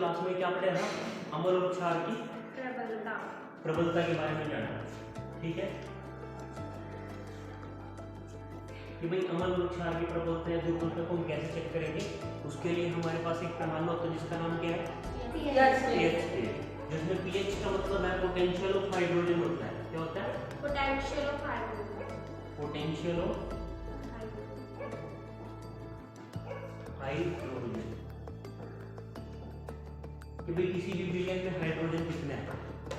Class में क्या पढ़े हम? अम्ल और क्षार की प्रबलता के बारे में जाना। ठीक है कि भाई अम्ल और क्षार की प्रबलता है जो को हम कैसे चेक करेंगे, उसके लिए हमारे पास एक पैमाना होता है जिसका नाम क्या है? पीएच। जिसमें पीएच का मतलब है पोटेंशियल ऑफ हाइड्रोजन होता है। क्या होता है? पोटेंशियल ऑफ हाइड्रोजन कि भाई किसी भी विलयन में हाइड्रोजन कितने हैं।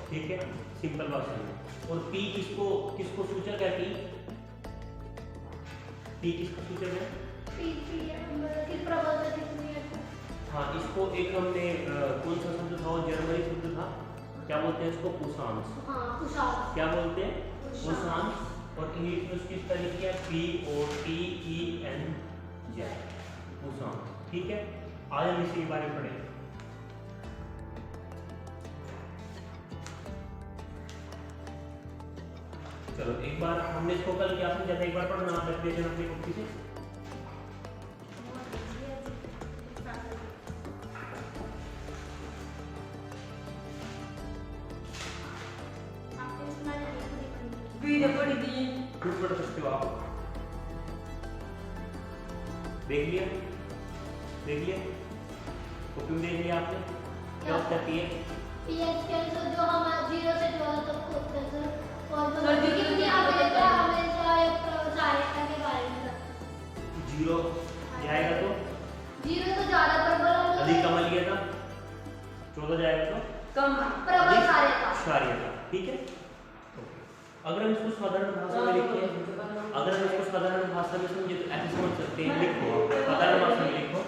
ठीक है, सिंपल भाषा में। और पी किसको सूचक है? पी किसका सूचक है? हाँ, इसको एक हमने कौन सा शब्द था? जर्मनी शब्द था, क्या बोलते हैं इसको? पुशांश। क्या बोलते हैं? पुशांश। और इंग्लिश में उसकी तारीख है POTENJ, पुशांश। ठीक है, आज हम इसी के बारे में पढ़ेंगे। चलो एक बार हमने इसको कल क्या समझा था, एक बार पढ़ना आप रख दीजिए अपनी कॉपी से। खुद पढ़ सकते हो आप। देख लिया कॉपी में देख लिया आपने? क्या होता है पीएच? पीएच के जो हम 0 से 12 तक होते हैं सर, और जीरो जाएगा तो 0 तो ज्यादा प्रबल होगा, अधिक अम्लीयता, 14 जाएगा तो कम प्रबल क्षारीयता। ठीक है, अगर हम इसको साधारण भाषा में लिखें, अगर हम इसको साधारण भाषा में समझे तो ऐसे समझ सकते हैं। लिखो, साधारण भाषा में लिखो,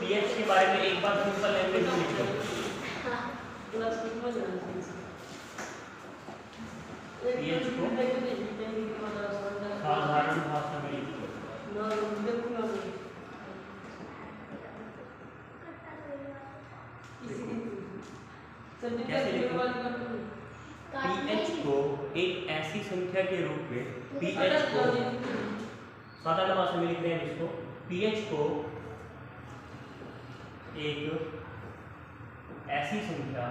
पीएच के बारे में एक बार सिंपल लैंग्वेज में लिखो। पीएच को साधारण भाषा में लिखो। कैसे लिखो? पीएच को एक ऐसी संख्या के रूप में, पीएच को साधारण भाषा में लिख रहे हैं इसको, पीएच को एक ऐसी संख्या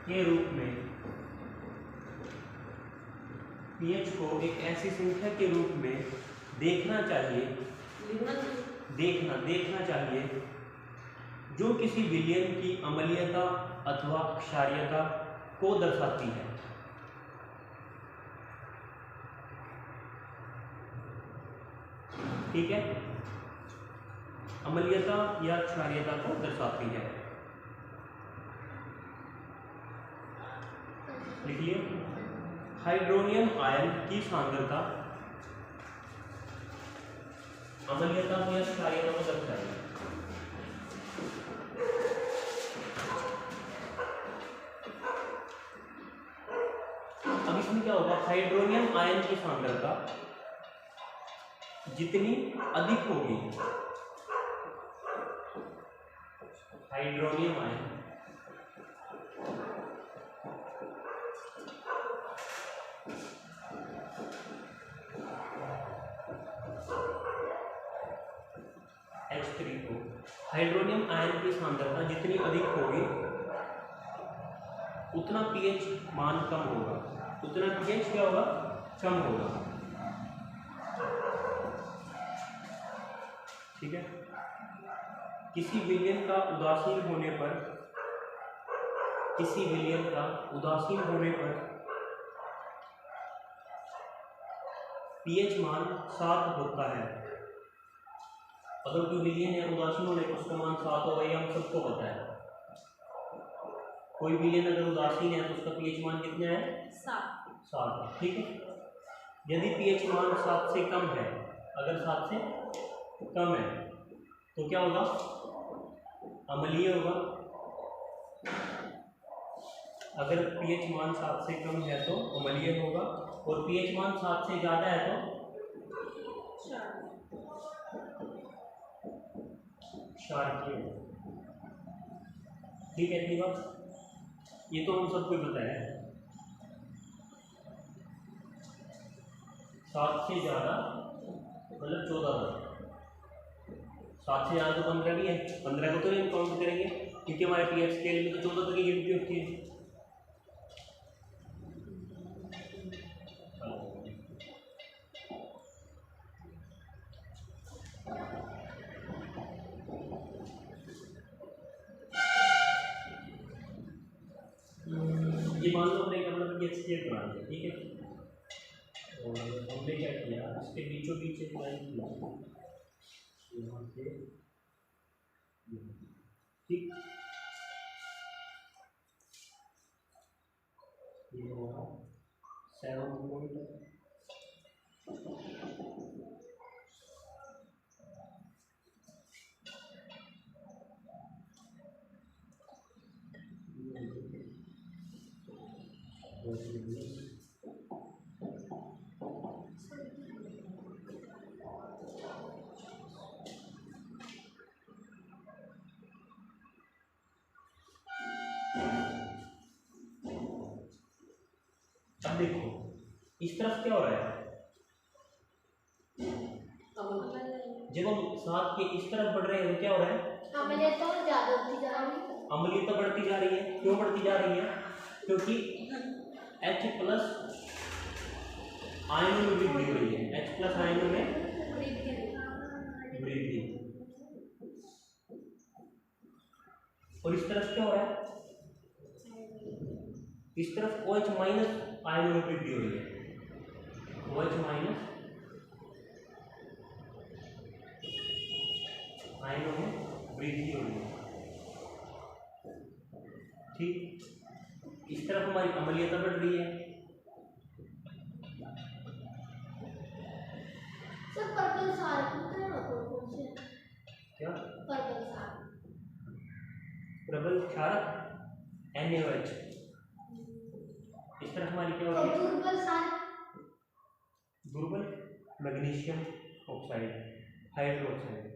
के रूप में, पीएच को एक ऐसी संख्या के रूप में देखना चाहिए जो किसी विलयन की अम्लीयता अथवा क्षारीयता को दर्शाती है। ठीक है, अम्लीयता या क्षारीयता को दर्शाती है। लिखिए, हाइड्रोनियम आयन की सांद्रता अम्लीयता या क्षारीयता को दर्शाती है। अब इसमें क्या होगा? हाइड्रोनियम आयन की सांद्रता जितनी अधिक होगी, हाइड्रोनियम आयन H3 को, हाइड्रोनियम आयन की सांद्रता जितनी अधिक होगी उतना पीएच मान कम होगा, उतना पीएच क्या होगा? कम होगा। ठीक है, किसी विलयन का उदासीन होने पर पीएच मान 7 होता है। अगर कोई विलयन है उदासीन होने पर उसका मान 7 होगा, ये हम सबको पता है। कोई विलयन अगर उदासीन है तो उसका पीएच मान कितना है? 7। ठीक है, यदि पीएच मान 7 से कम है, अगर 7 से कम है तो क्या होगा? अम्लीय होगा। अगर पीएच मान 7 से कम है तो अम्लीय होगा, और पीएच मान 7 से ज्यादा है तो क्षारीय। ठीक है, इतनी बात, ये तो हम सबको पता है। 7 से ज्यादा मतलब 14 तक। 7 से ज़्यादा तो 15 भी है, 15 को तो नहीं काउंट करेंगे क्योंकि हमारे पीएच स्केल में तो 14 तक की गिनती होती है। ये मान लो हमने अपना पीएच स्केल बना दिया, ठीक है, और हमने क्या किया, इसके बीचों बीच एक लाइन खींची यहाँ से, ठीक, ये होगा 7 पॉइंट, अब देखो इस तरफ क्या हो रहा है, जब हम 7 के इस तरफ बढ़ रहे हैं तो क्या हो रहा है, अम्लीयता ज्यादा होती जा रही है। अम्लीयता बढ़ती जा रही है। क्यों बढ़ती जा रही है, क्योंकि H प्लस आयनों में वृद्धि हो रही है, H प्लस आयनों में वृद्धि, और इस तरफ क्या हो रहा है, इस तरफ OH माइनस आयनों में वृद्धि हो रही है, OH माइनस आयनों में वृद्धि हो रही है, ठीक। इस तरफ हमारी अम्लीयता बढ़ रही है। सर पर्पल सार कौन से क्या पर्पल सार? प्रबल क्षारक NaOH। इस तरफ हमारी क्या हो रही है, दुर्बल सार? दुर्बल मैग्नीशियम ऑक्साइड, हाइड्रोक्साइड।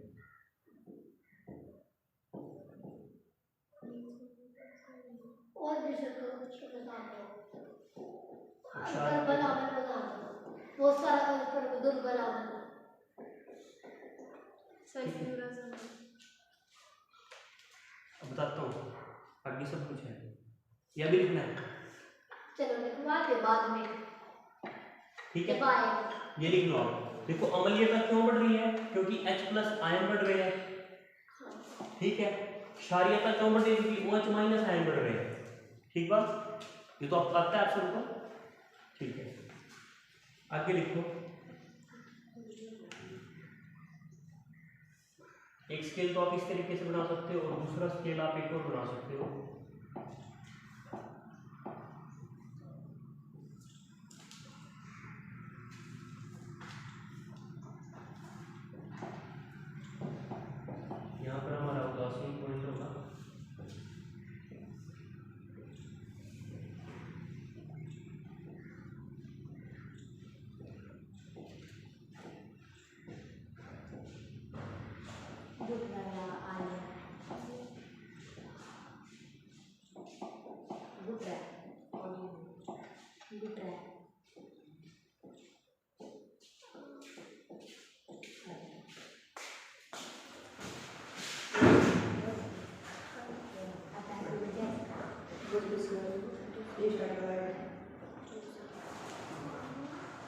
और भी सर कुछ बता दो। अच्छा, दुर्बल अम्ल बता दो, बहुत सारा दुर्बल अम्ल। अब बताता हूँ, आगे सब कुछ है, यह भी लिखना है, चलो लिखवा के बाद में, ठीक है। बाय। ये लिख लो आप। देखो अम्लीयता क्यों बढ़ रही है, क्योंकि H प्लस आयन बढ़ रहे हैं, ठीक है। क्षारीयता क्यों बढ़ रही है, क्योंकि OH माइनस आयन बढ़ रहे हैं, ठीक बात। ये तो आपको आता है, आप सबको, ठीक है। आगे लिखो, एक स्केल तो आप इस तरीके से बना सकते हो और दूसरा स्केल आप एक और बना सकते हो। यहाँ पर हमारा उदासीन पॉइंट होगा,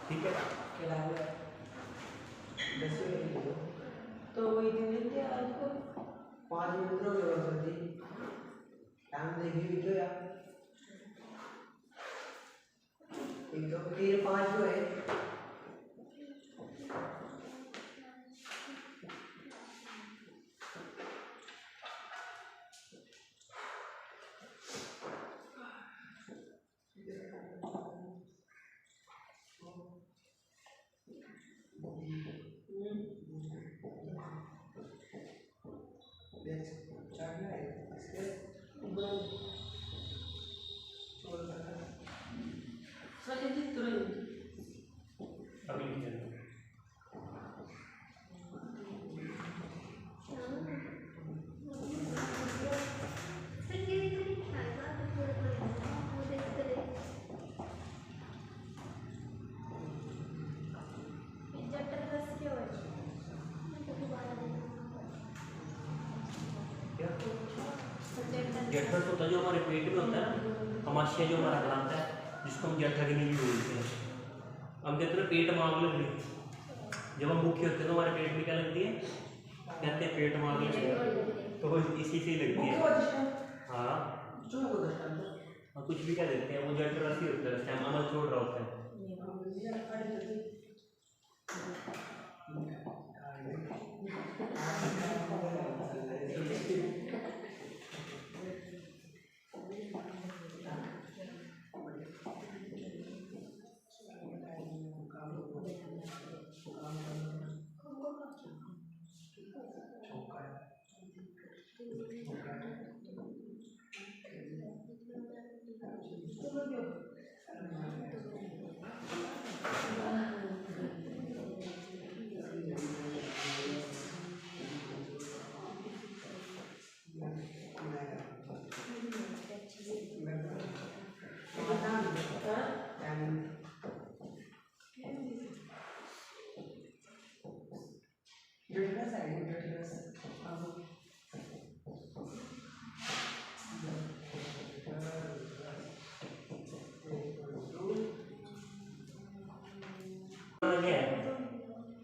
ठीक है। तो वही दिन देते हैं आपको 5 मिनट हो गए जल्दी टाइम देखिए भी तो यार 1 2 3 5 जो है जठरस होता है जो हमारे पेट में होता है ना, अमाशय जो हमारा ग्रंथ है जिसको हम जठराग्नि भी बोलते हैं। हम कहते हैं पेट मांग लग रही, जब हम भूखे होते हैं तो हमारे पेट में क्या लगती है, कहते हैं पेट मांग लग रही, तो इसी से ही लगती है। हाँ कुछ भी क्या देते हैं, वो जठरस ही होता है, उस टाइम अमल छोड़ रहा होता है।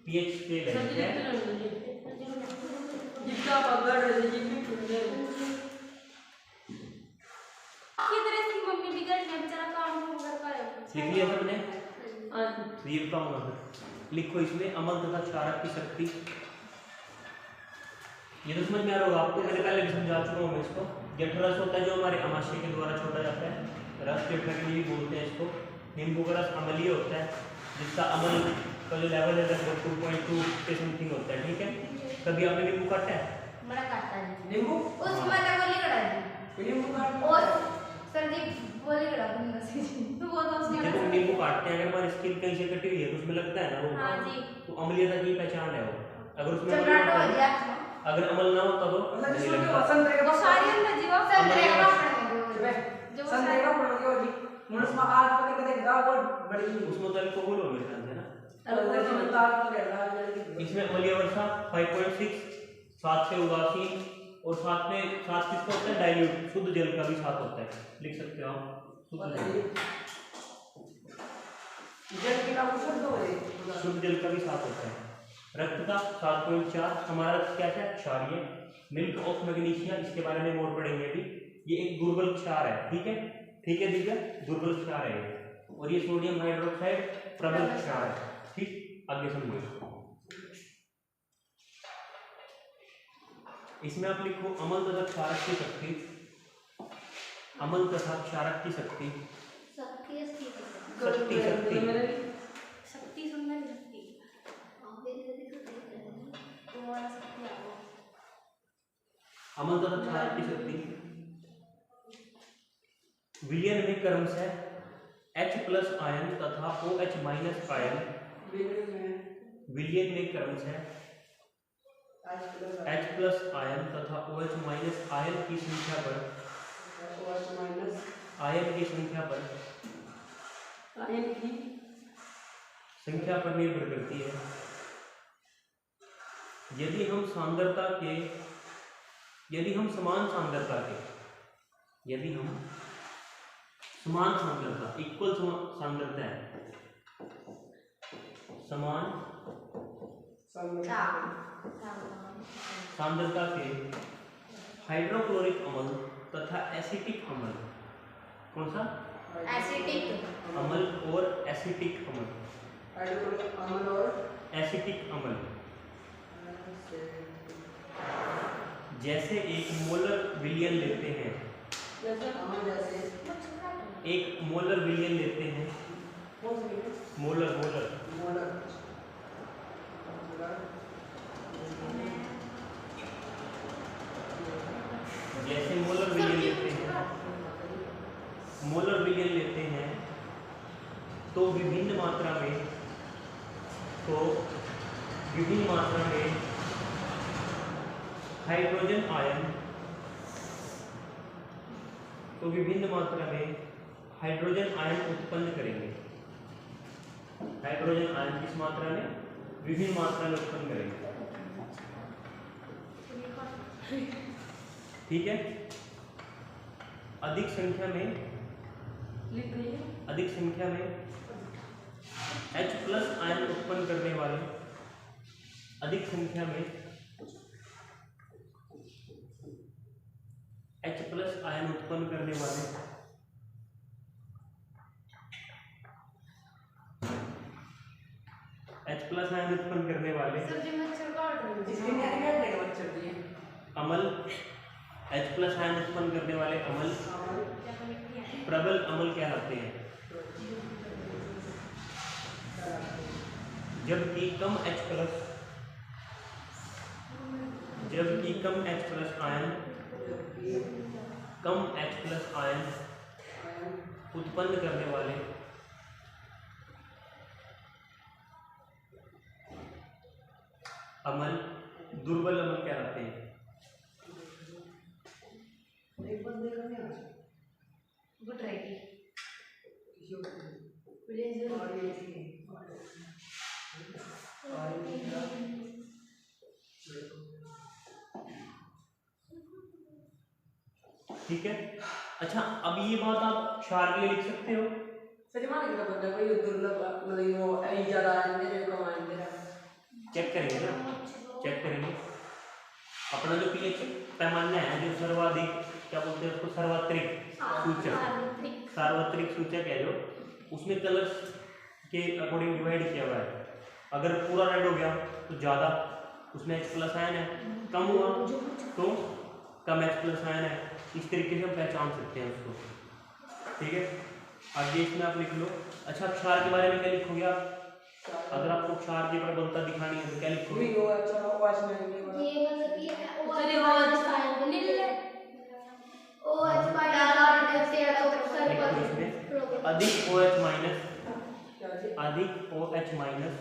पीएच स्केल है जितना पकड़ रहे जितनी टूटे किधर इसकी मम्मी बिगड़ गई बेचारा काम नहीं कर पाया। लिख लिया सबने? हां ये बताऊंगा फिर। लिखो इसमें अमल तथा क्षारक की शक्ति। ये तो समझ में आ रहा होगा आपको, मैंने पहले भी समझा चुका हूँ मैं इसको। जठरस होता है जो हमारे अमाशय के द्वारा छोड़ा जाता है, रस जठराग्नि भी बोलते हैं इसको। नींबू का रस अम्लीय होता है जिसका अमल का जो लेवल है लगभग 2.2 के समथिंग होता है। ठीक है, कभी आपने नींबू काटा है? बड़ा काटता है नींबू उसमें मतलब गोली कड़ा दी नींबू काट और सर्दी गोली कड़ा दूंगा से तो वो तो उसने जब हम नींबू काटते हैं, अगर हमारी स्किन कहीं से कटी हुई है तो उसमें लगता है ना वो, हां जी, तो अम्लीयता की पहचान है वो। अगर उसमें चमड़ाट हो गया, अगर अमल ना होता तो मतलब नहीं जिसको लगता। संतरे का वो सारी अंदर जीवा संतरे का पड़ेंगे जो संतरे का पड़ेंगे और जी मुझे उसमें आग को कदे गा वो बड़ी उसमें तो अल्कोहल हो मेरे ख्याल से ना। इसमें तार को लगा इसमें अम्लीय वर्षा 5.6, 7 से उदासीन, और साथ में साथ किसका होता है, डाइल्यूट शुद्ध जल का भी साथ होता है। लिख सकते हो आप शुद्ध जल, जल की नाम शुद्ध हो जाए, शुद्ध जल का भी साथ होता है। रक्त का 7.4, हमारा रक्त क्या है, क्षारीय। मिल्क ऑफ मैग्नीशिया, इसके बारे में और पढ़ेंगे अभी। ये एक दुर्बल क्षार है, ठीक है, ठीक है दिव्या, दुर्बल क्षार है। और ये सोडियम हाइड्रोक्साइड प्रबल क्षार है। ठीक, आगे समझो इसको। इसमें आप लिखो अमल तथा क्षारक की शक्ति। अमल तथा क्षारक की शक्ति। शक्ति शक्ति शक्ति सुंदर शक्ति आप मेरी शक्ति वो वाला शक्ति आओ। अमल तथा क्षारक की शक्ति विलयन में क्रमशः H+ आयन तथा OH- आयन, विलयन में क्रमशः H+ आयन तथा OH- आयन की संख्या पर, आयन की संख्या पर, आयन की संख्या पर निर्भर करती है। यदि हम समान सांद्रता इक्वल सांद्रता है, समान सांद्रता के हाइड्रोक्लोरिक अम्ल तथा एसिटिक अम्ल, कौन सा एसिटिक अम्ल और एसिटिक अम्ल, हाइड्रोक्लोरिक अम्ल और एसिटिक अम्ल, जैसे एक मोलर विलयन लेते हैं, एक मोलर विलयन लेते हैं, मोलर जैसे मोलर विलयन लेते हैं तो विभिन्न मात्रा में हाइड्रोजन आयन, उत्पन्न करेंगे। हाइड्रोजन आयन किस मात्रा में, विभिन्न मात्रा में उत्पन्न करेंगे। ठीक है, अधिक संख्या में लिख रही है। अधिक संख्या में H+ आयन उत्पन्न करने वाले, अधिक संख्या में H+ आयन उत्पन्न करने वाले H+ आयन उत्पन्न करने वाले सर जो मच्छर काट रहे हैं जिसके नियर में अपने मच्छर दिए अम्ल, H+ आयन उत्पन्न करने वाले अम्ल क्या कनेक्ट किया है प्रबल अम्ल कहलाते हैं। जबकि कम H+ आयन उत्पन्न करने वाले अम्ल दुर्बल अम्ल कहलाते हैं। एक बंदे का नहीं आ गुड राइटी किसी और प्लीज और ये थी और ये ठीक है। अच्छा, अब ये बात आप क्षार के लिए लिख सकते हो। सच मान के बंदा कोई दुर्लभ मतलब वो ऐ ज्यादा आएंगे रे कम आएंगे रे चेक करेंगे ना, चेक करेंगे अपना जो पीएच पैमाना है, जो सर्वाधिक क्या बोलते हैं उसको, सार्वत्रिक सूचक, सार्वत्रिक सूचक है जो, उसमें कलर्स के अकॉर्डिंग डिवाइड किया हुआ है। अगर पूरा रेड हो गया तो ज़्यादा उसमें H+ आयन है, कम हुआ तो कम H+ आयन है। इस तरीके से हम पहचान सकते हैं उसको। ठीक है, आगे इसमें आप लिख लो। अच्छा, क्षार के बारे में क्या लिखोगे आप? अगर आपको क्षार की प्रबलता दिखानी है तो क्या लिखोगे? वो अच्छा वाश में ये मतलब कि चलिए वो साइन नील OH डाल देते हैं तो सर लिखो पर इसमें अधिक OH माइनस, क्या जी अधिक OH माइनस,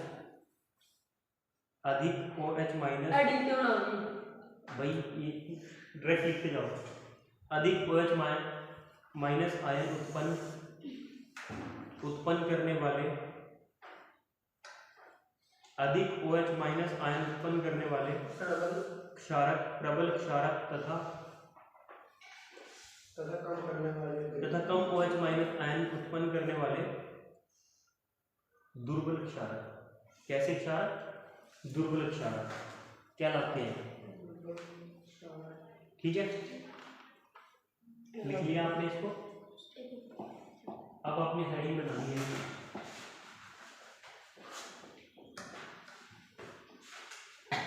अधिक OH माइनस, एडिंग क्यों ना होगी भाई ये डायरेक्ट लिखते जाओ। अधिक OH माइनस आयन उत्पन्न करने वाले, अधिक OH माइनस आयन उत्पन्न करने वाले क्षारक, प्रबल क्षारक तथा कम OH माइनस आयन उत्पन्न करने वाले दुर्बल क्षारक। कैसे क्षारक? दुर्बल क्षारक कहलाते हैं। ठीक है, लिख लिया आपने इसको। अब अपनी हेडिंग बनानी है।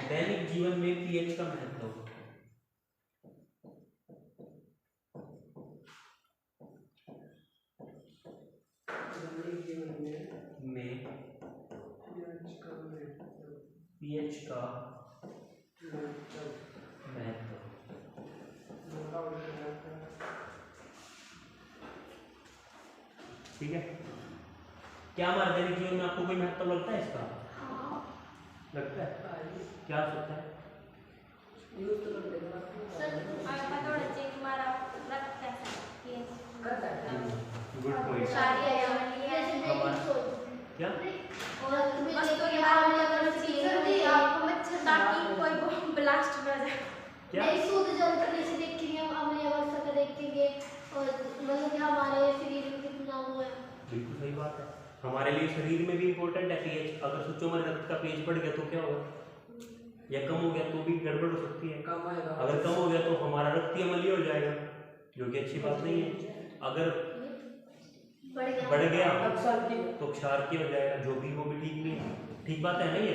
दैनिक जीवन में पीएच का महत्व। में पीएच का महत्व। ठीक है, क्या हमारे दैनिक जीवन में आपको कोई महत्व लगता है इसका? लगता है? क्या हो सकता है? यूज तो कर देगा सर आपका थोड़ा चेक मारा लगता है ये करता है गुड पॉइंट। सारी आया जैसे हमारा- सोच क्या? और बस तो ये हाल में अगर सीजन दी आपको मच्छर ताकि कोई बम ब्लास्ट ना जाए। क्या? नहीं शुद्ध जल करने से देखेंगे हम अम्लीय अवस्था का देखेंगे और मतलब कि हमारे शरीर में कितना वो है। बिल्कुल सही बात है। हमारे लिए शरीर में भी इम्पोर्टेंट है पीएच। अगर सोचो हमारे रक्त का पीएच बढ़ गया तो क्या होगा, या कम हो गया तो भी गड़बड़ हो सकती है। काम आएगा अगर कम हो गया तो हमारा रक्त ही अम्लीय हो जाएगा, जो कि अच्छी बात नहीं है। अगर बढ़ गया अक्सर की तो क्षार की हो जाएगा, जो भी वो भी ठीक नहीं है। ठीक बात है ना ये?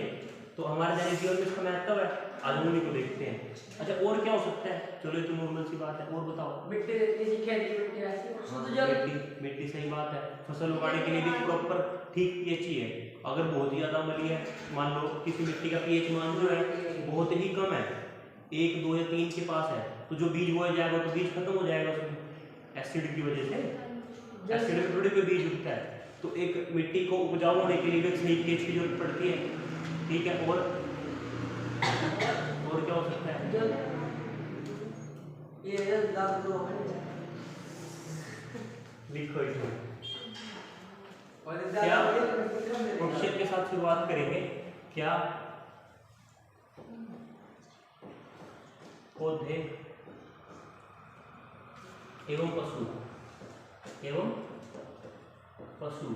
तो हमारे दैनिक जीवन में इसका महत्व है। आलूनी को देखते हैं। अच्छा, और क्या हो सकता है? चलो ये तो नॉर्मल सी बात है, और बताओ। मिट्टी देती है खेत की मिट्टी ऐसी शुद्ध जल मिट्टी सही बात है। फसल उगाने के लिए भी प्रॉपर ठीक पीएच ही है। अगर बहुत ही ज़्यादा अम्लीय है, मान लो किसी मिट्टी का पीएच मान जो है बहुत ही कम है, 1, 2 या 3 के पास है, तो जो बीज बोया जाएगा तो बीज खत्म हो जाएगा उसमें एसिड की वजह से। एसिड में थोड़ी कोई बीज उगता है। तो एक मिट्टी को उपजाऊ होने के लिए भी सही पीएच की जरूरत पड़ती है। ठीक है, और क्या हो सकता है? जल ये दाग दो लिखो इसमें। और क्या क्वेश्चन के साथ शुरुआत करेंगे। क्या पौधे एवं पशु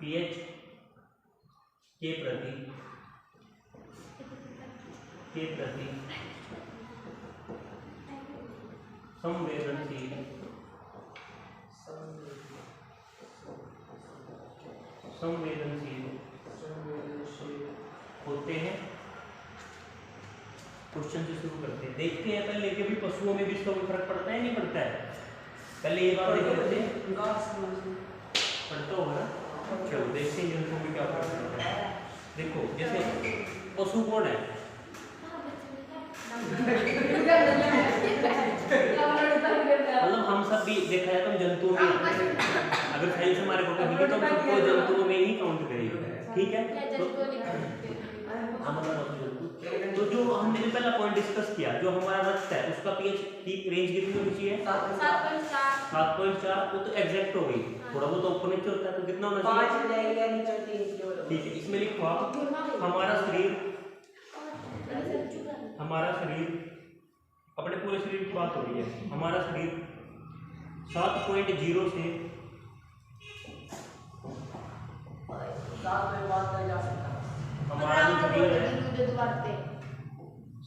पीएच के प्रति संवेदनशील होते हैं। क्वेश्चन से शुरू करते हैं, देखते हैं पहले कि भी पशुओं में भी इसका कोई फर्क पड़ता है नहीं पड़ता है। पहले ये बात देख लेते हैं, पढ़ता होगा ना। चलो देखते हैं जंतुओं में क्या फर्क पड़ता है। देखो जैसे पशु कौन है? मतलब हम सब भी देखा जाए तो हम जंतुओं में आते हैं। अगर साइंस हमारे को कहेगी तो हम सबको जंतुओं में ही काउंट करेंगे, ठीक है। तो जो हमने जो पहला पॉइंट डिस्कस किया, जो हमारा रक्त है उसका पीएच की रेंज कितनी होनी चाहिए? 7.4। वो तो एग्जैक्ट हो गई, थोड़ा बहुत ऊपर नीचे होता है तो कितना होना चाहिए? 5। ठीक है, इसमें लिखो आप हमारा शरीर अपने पूरे शरीर की बात हो रही है। हमारा शरीर 7.0 से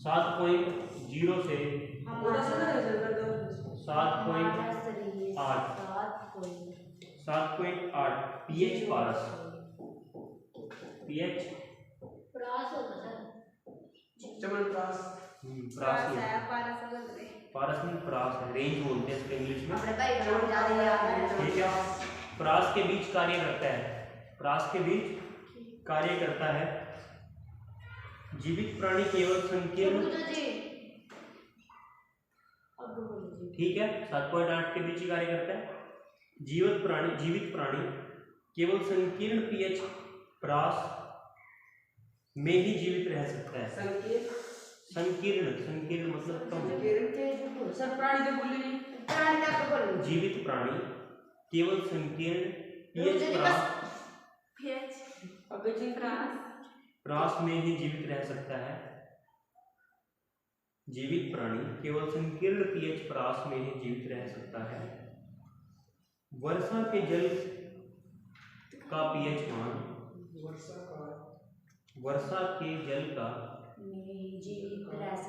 7.0 से 7.8 पीएच पारस पारस नहीं प्रास है, रेंज बोलते हैं इसको इंग्लिश में, ठीक है। प्रास के बीच कार्य करता है जीवित प्राणी केवल संकीर्ण, ठीक है। 7.8 के बीच ही कार्य करता है। जीवित प्राणी केवल संकीर्ण पीएच प्रास में ही जीवित रह सकता है। संकीर्ण मतलब कम। जीवित प्राणी केवल संकीर्ण पीएच प्रास में ही जीवित रह सकता है। जीवित प्राणी केवल संकीर्ण पीएच प्रास में ही जीवित रह सकता है। वर्षा के जल का पीएच मान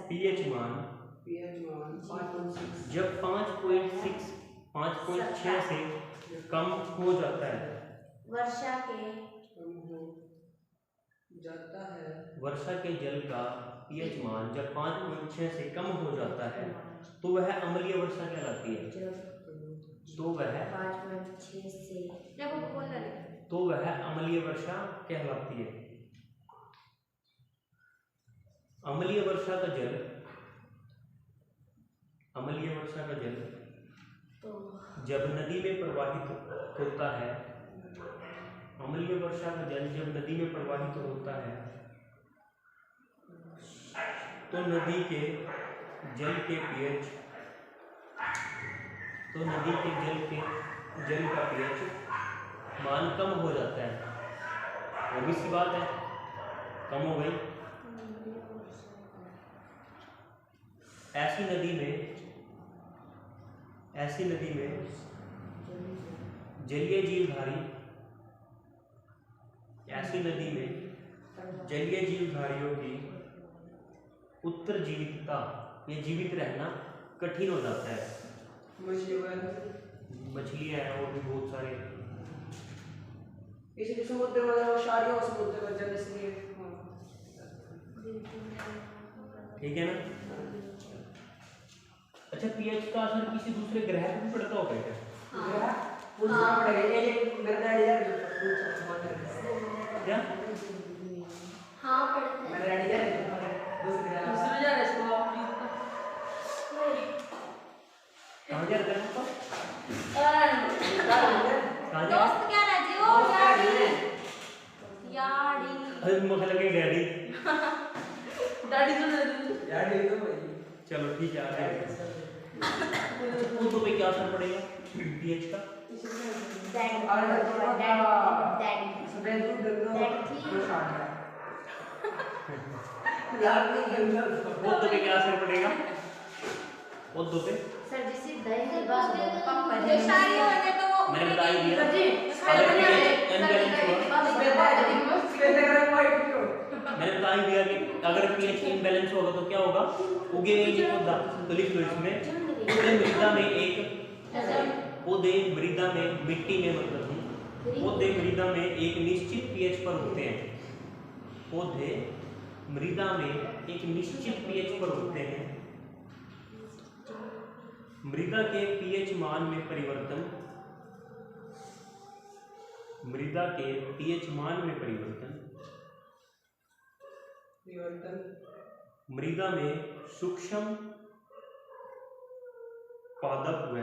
पीएच मान जब 5.6 से कम हो जाता है। वर्षा के जल का पीएच मान जब 5.6 से कम हो जाता है तो वह अम्लीय वर्षा कहलाती है। तो वह अम्लीय वर्षा कहलाती है। अम्लीय वर्षा का जल जब नदी में प्रवाहित होता है, अम्लीय वर्षा का जल जब नदी में प्रवाहित होता है तो नदी के जल का पीएच मान कम हो जाता है। obvious सी बात है, कम हो गई। ऐसी नदी में जलीय जीवधारियों की उत्तरजीवितता, ये जीवित रहना कठिन हो जाता है। मछलियाँ हैं और भी बहुत सारे, इसलिए समुद्र में सारियों समुद्र का जल इसलिए, ठीक है ना। अच्छा, पीएच का असर किसी दूसरे ग्रह पर भी पड़ता होगा क्या? पूछना पड़ेगा ये क्या? हाँ पढ़ते हैं। दूसरे जा रहे इसको कहाँ जा रहे हो? दोस्त क्या रहते हो? यारी अरे मुझे लगे डैडी तो भाई। चलो ठीक है, आगे तो पे क्या असर पड़ेगा पीएच का? वो तो पे क्या असर पड़ेगा? वो तो पे सर जी सीधा ही बात पापा जी सारी होने तो वो मैंने बता ही दिया। सर जी अगर pH imbalance हुआ, मैंने बता ही दिया कि अगर pH imbalance होगा तो क्या होगा, उगेगा ही नहीं पौधा। तो लिख लो इसमें, पौधे मृदा में मिट्टी में मतलब पौधे मृदा में एक निश्चित pH पर होते हैं। पौधे मृदा में एक निश्चित pH पर होते हैं। मृदा के pH मान में परिवर्तन मृदा में सूक्ष्म पादप व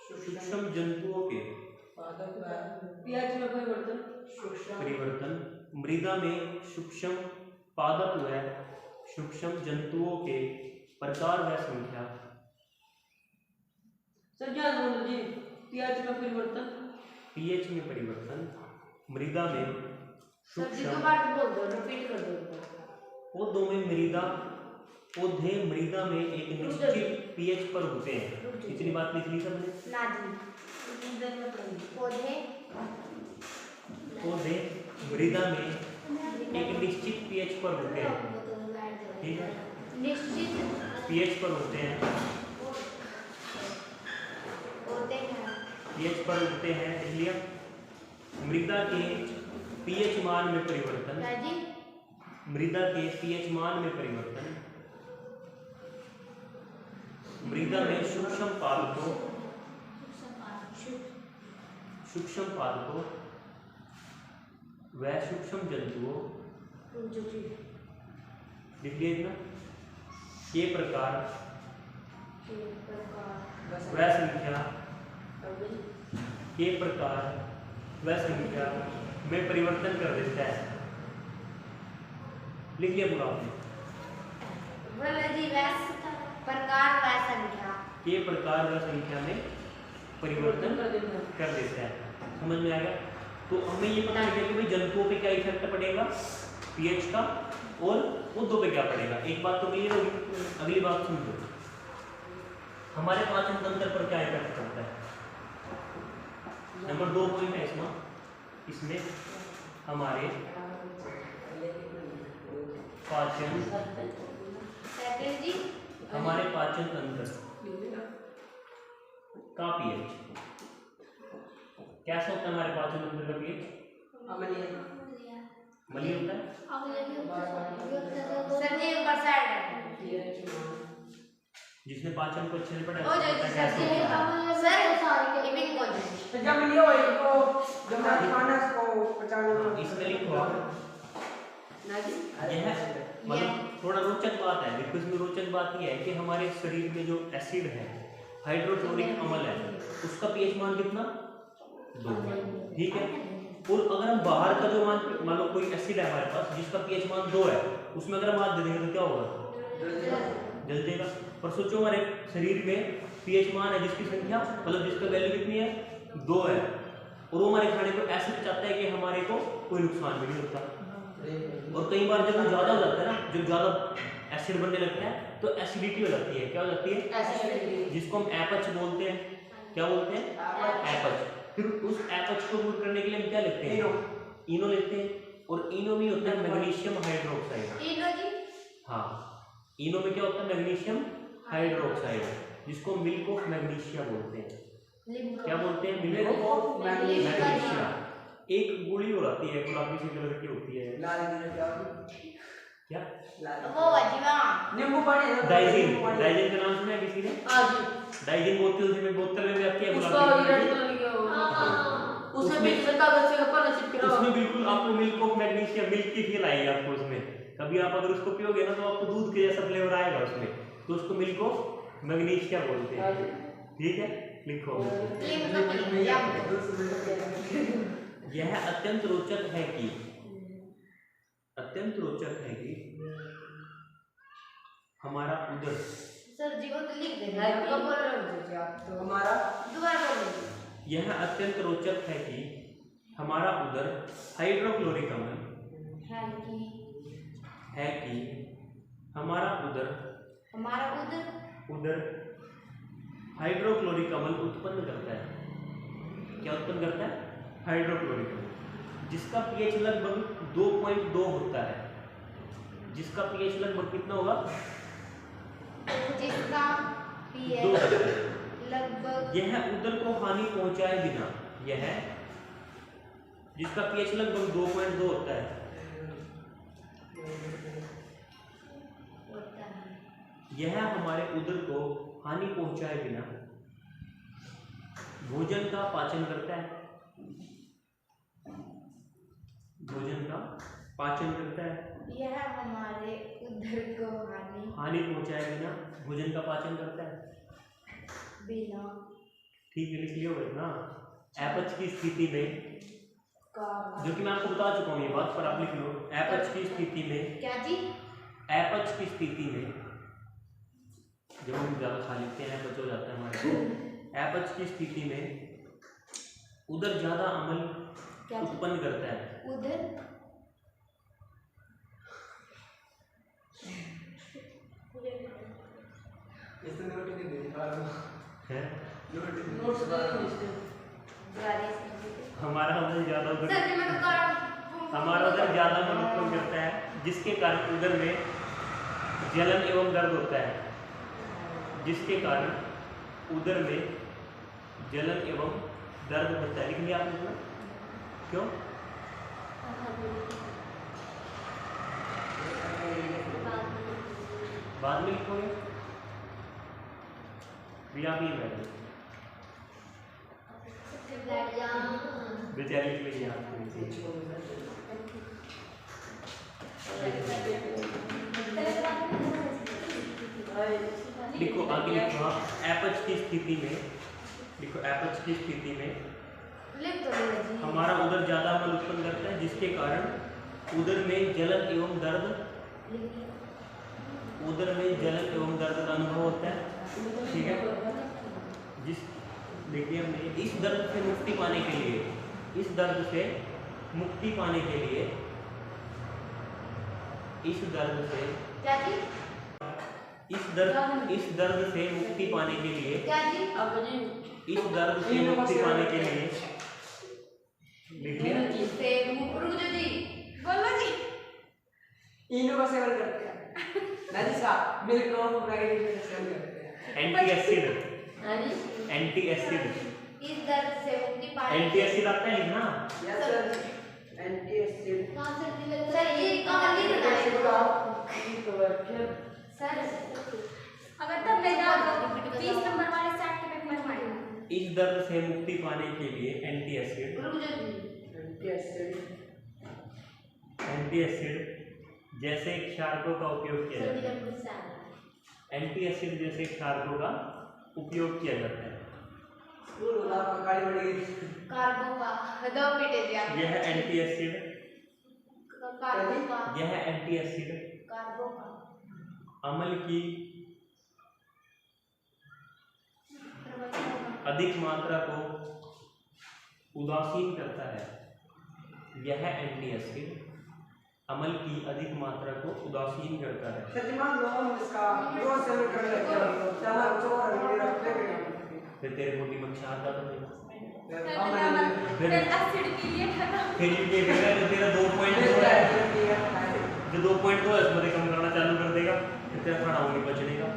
सूक्ष्म जंतुओं के पीएच में परिवर्तन मृदा में सूक्ष्म पादप व सूक्ष्म जंतुओं के प्रकार व संख्या। सर क्या बोल जी पीएच में परिवर्तन मृदा में सर जी सूक्ष्म दोबारा बोल दो, रिपीट कर दो। पौधे मृदा में एक निश्चित pH पर होते हैं। इतनी बात लिख ली सबने। ना जी पौधे मृदा में एक निश्चित pH पर होते हैं। ठीक है, निश्चित pH पर होते हैं। pH पर होते हैं, इसलिए मृदा के pH मान में परिवर्तन मृदा में सूक्ष्म पादपों व सूक्ष्म जंतुओं लिख लिया इतना के प्रकार व संख्या में परिवर्तन कर देता है। लिख लिया पूरा आपने। प्रकार व संख्या के प्रकार व संख्या में परिवर्तन कर देता है। समझ में आएगा? तो हमें ये पता चलेगा कि भाई जंतुओं पे क्या इफेक्ट पड़ेगा pH का, और पौधों पे क्या पड़ेगा। एक बात तो क्लियर होगी। अगली बात समझो, हमारे पाचन तंत्र पर क्या इफेक्ट पड़ता है। नंबर 2 पॉइंट है इसमें हमारे पाचन तंत्र का pH कैसा होता है। हमारे पाचन तंत्र का pH अम्लीय होता है। सर जी ऊपर साइड जिसने पाचन को अच्छे से पढ़ा हो जाएगी सर जी। सर इविंग हो जाएगी। जब लियो इनको जब खाना को पचाने इसमें लिखो यह मतलब थोड़ा रोचक बात है। देखो इसमें रोचक बात यह है कि हमारे शरीर में जो एसिड है, हाइड्रोक्लोरिक अम्ल है, उसका pH मान कितना 2। ठीक है, और अगर हम बाहर का जो मान लो कोई एसिड है हमारे पास जिसका pH मान 2 है, उसमें अगर हम हाथ दे देंगे तो क्या होगा, जल जाएगा। पर सोचो हमारे शरीर में pH मान है जिसकी संख्या मतलब जिसका वैल्यू कितनी है 2 है, और वो हमारे खाने को ऐसे चाहता है कि हमारे को कोई नुकसान भी नहीं होता। और कई बार जब वो ज्यादा हो जाता है ना, जब ज्यादा एसिड बनने लगता है तो एसिडिटी हो जाती है। क्या हो जाती है? जिसको हम एपच बोलते हैं। क्या बोलते हैं? एपच। फिर उस एपच को दूर करने के लिए हम क्या लेते हैं? इनो लेते हैं। और इनो में होता है मैग्नीशियम हाइड्रोक्साइड। हाँ, इनो में क्या होता है? मैग्नीशियम हाइड्रोक्साइड, जिसको मिल्क ऑफ मैग्नीशिया बोलते हैं। क्या बोलते हैं? Milk of magnesia. एक गोली हो जाती है, गुलाबी सी कलर की होती है। क्या? नींबू पानी डाइजिन का नाम सुना है किसी ने? हां जी, डाइजिन बोतल में भी आती है उसको गुलाबी रेड कलर की उसमें भी कागज से ऊपर चिपके रहो। उसमें बिल्कुल आपको मिल्क ऑफ मैग्नीशिया, मिल्क की फील आएगी आपको उसमें। कभी आप अगर उसको पियोगे ना तो आपको दूध के जैसा फ्लेवर आएगा उसमें, तो उसको मिल्क ऑफ मैग्नीशिया बोलते हैं। ठीक है, लिखो। यह अत्यंत रोचक है कि हमारा उदर सर जी को तो लिख देना है, कब बोल रहे हो जी आप तो हमारा दोबारा बोलो। यह अत्यंत रोचक है कि हमारा उदर हाइड्रोक्लोरिक अम्ल हमारा उदर हाइड्रोक्लोरिक अम्ल उत्पन्न करता है। क्या उत्पन्न करता है? हाइड्रोक्लोरिक अम्ल, जिसका पीएच लगभग 2.2 होता है। जिसका पीएच लगभग कितना होगा? जिसका दो। लगभग यह उदर को हानि पहुंचाए बिना, यह जिसका पीएच लगभग 2.2 होता है, होता है। यह हमारे उदर को हानि पहुंचाए बिना भोजन का पाचन करता है। भोजन का पाचन करता है। यह हमारे उदर को हानि पहुंचाए बिना भोजन का पाचन करता है। बिना ठीक है, लिख लियो ना। अपच की स्थिति में, का जो कि मैं आपको बता चुका हूँ ये बात, पर आप लिख लो। अपच की स्थिति में, क्या जी? अपच की स्थिति में, जब हम ज्यादा खा लेते हैं अपच हो जाता है हमारे को। अपच की स्थिति में उदर ज्यादा अम्ल क्या जी? उत्पन्न करता है। उधर इसने नोट नहीं दिया है? नोट्स दे इसने। हमारा उदर ज्यादा उदर सर मैं तो हमारा उदर ज्यादा अम्ल उत्पन्न करता है, जिसके कारण उदर में जलन एवं दर्द होता है। जिसके कारण उदर में जलन एवं दर्द होता है। लिख लिया आपने ना? क्यों? बाद में लिखोगे भी आप ही बैठ जाओ। बैठ जा। बेचारे लिख लीजिए आपको लिखो, आगे लिखो आप। अपच की स्थिति में लिखो, अपच की स्थिति में लिख दो जी। हमारा उदर ज्यादा अम्ल उत्पन्न करता है, जिसके कारण उदर में जलन एवं दर्द, उदर में जलन एवं दर्द का अनुभव होता है। ठीक है, जिस देखिए हमने इस दर्द से मुक्ति पाने के लिए, इस दर्द से मुक्ति पाने के लिए, इस दर्द से क्या जी? इस दर्द से मुक्ति पाने के लिए, क्या जी? अब जी इस दर्द से मुक्ति पाने के लिए लिख लिया। से रुक जो जी, बोलो जी। इनो का सेवन करते हैं ना जी साहब, मिल्क और मैगी का सेवन करते हैं। एंटी एसिड, हाँ जी। एंटी एसिड, इस दर्द से मुक्ति पाने एंटी एसिड आता है लिखना। Yes sir, anti acid. कहाँ से दिल सर ये कहाँ लिख रहा है? तो फिर सर अगर तब ले जाओ 20 नंबर वाले सेट के पेपर में इस दर्द से मुक्ति पाने के लिए एंटी एसिड, रुक जो जी। Anti acid. एंटी एसिड जैसे क्षारकों का उपयोग किया जाता है। एंटी एसिड जैसे क्षारकों का उपयोग किया जाता है। स्कूल वाला पकाड़ी पड़ी गई। कार्बो का दो पीटे जी आप। यह एंटी एसिड, कार्बो का, यह एंटी एसिड कार्बो का अम्ल की अधिक मात्रा को उदासीन करता है। यह एंटी एसिड अम्ल की अधिक मात्रा को उदासीन करता है। सर मान लो हम इसका रोज सेवन कर लेते हैं तो चला चोर मेरा प्लेट फिर तेरे मोटी मच्छा आता तो फिर एसिड के लिए खत्म फिर ये देगा जो तेरा 2.2 है, जो 2.2 है उसमें कम करना चालू कर देगा, फिर तेरा खाना होने बचने का।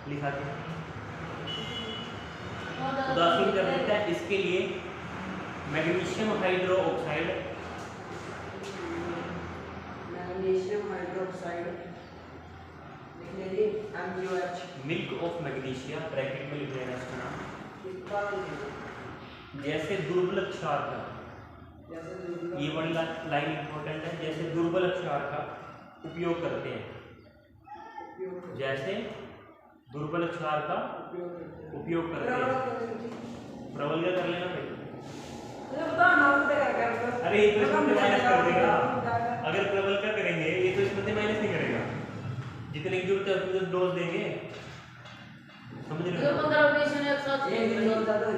लिखा के उदासीन कर देता है। इसके लिए मैग्नीशियम हाइड्रोक्साइड, मैग्नीशियम हाइड्रोक्साइड लिख लीजिए MgOH। Milk of magnesia bracket में लिख लेना इसका नाम। जैसे दुर्बल क्षार का, ये वाली लाइन इंपॉर्टेंट है। जैसे दुर्बल क्षार का उपयोग करते हैं, जैसे दुर्बल क्षार का उपयोग करते हैं। प्रबल क्या कर लेना भाई? अरे ये तो इसमें माइनस कर देगा। अगर प्रबल क्या करेंगे, ये तो इसमें माइनस नहीं करेगा। जितने की जरूरत है उतनी डोज देंगे, समझ रहे हो? 15 20 ने एक साथ एक दिन और ज्यादा